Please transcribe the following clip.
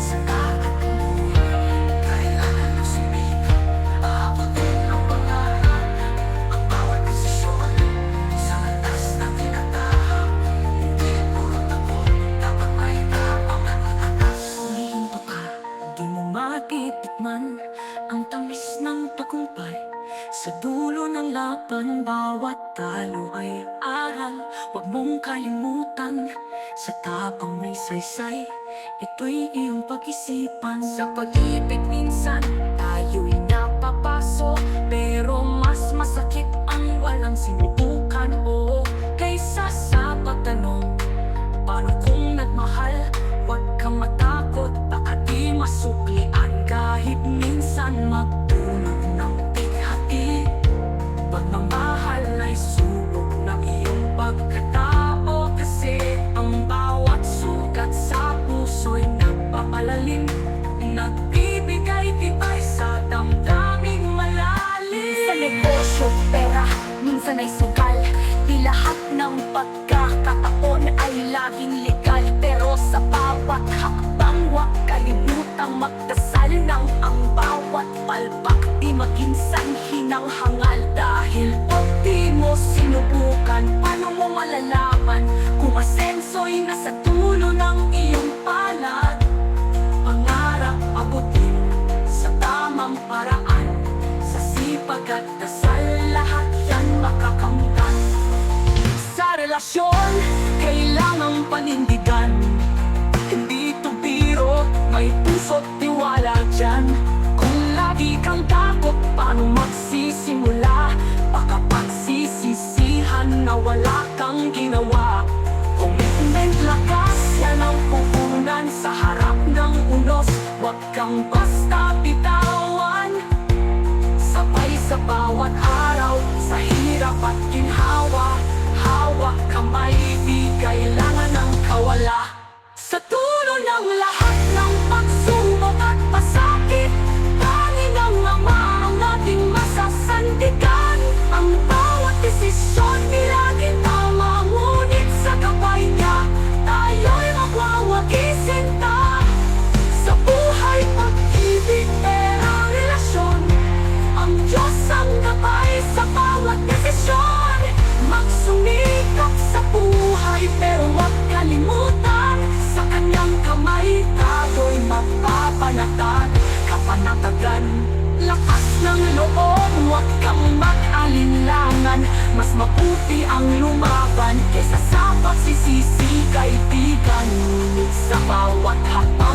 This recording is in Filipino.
Sa kakabuhay, kailangan mo sumikap. Aabutin ang pangarap, ang bawat desisyon. Sa landas na tinatahak, hindi puro takot. Dapat may tapang at matatas. Humihinto ka, di mo matitikman ang tamis ng tagumpay. Sa dulo ng laban, bawat talo ay aral. Huwag mong kalimutan, sa tapang may saysay, ito'y iyong pag-isipan. Sa pag-ibig minsan, tayo'y napapaso, pero mas masakit ang walang sinubukan. Oo, kaysa sa pagtanong, paano kung nagmahal? Huwag kang matakot, baka di masuklian. Kahit minsan magtunog ng pighati, pagmamahal ay subok ng iyong pagkatao. Kasi ang bawat sugat sa puso'y nagpapalalim, nagbibigay tibay sa damdaming malalim. Sa negosyo, pera, minsan ay sugal. Di lahat ng pagkakataon ay laging legal. Pero sa bawat hakbang, huwag kalimutang magdasal ng ang bawat palpak di maging sanhi ng hangal. Dahil pag di mo sinubukan, paano mo malalaman kung asenso'y nasa dulo ng iyong palad? Pangarap abutin sa tamang paraan, sa sipag at dasal, lahat yan makakamtan. Sa relasyon, kailangang panindigan. Hindi ito biro, may puso't tiwala dyan. Kung lagi kang takot, paano magsisimula? Baka pagsisisihan na wala kang ginawa. Commitment, lakas, yan ang puhunan sa harap ng unos. Huwag kang basta bitawan, sabay sa bawat araw, sa hirap at ginhawa. Hawak kamay, di kailangan ng kawala. Sa dulo ng lahat ng pagsubok at pasakit, tanging ang Ama ang ating masasandigan. Ang bawat desisyon nilaging tama, ngunit sa gabay niya, tayo'y magwawagisinta. Sa buhay, pag-ibig, pera, relasyon, ang Diyos ang gabay sa bawat desisyon. Magsumikap sa buhay, pero huwag kalimutan, sa kanyang kamay tayo'y mapapanatag. Kapanatagan, lakas ng loob, huwag kang mag-alinlangan. Mas mabuti ang lumaban kesa sa pagsisisi, kaibigan. Sa bawat hakbang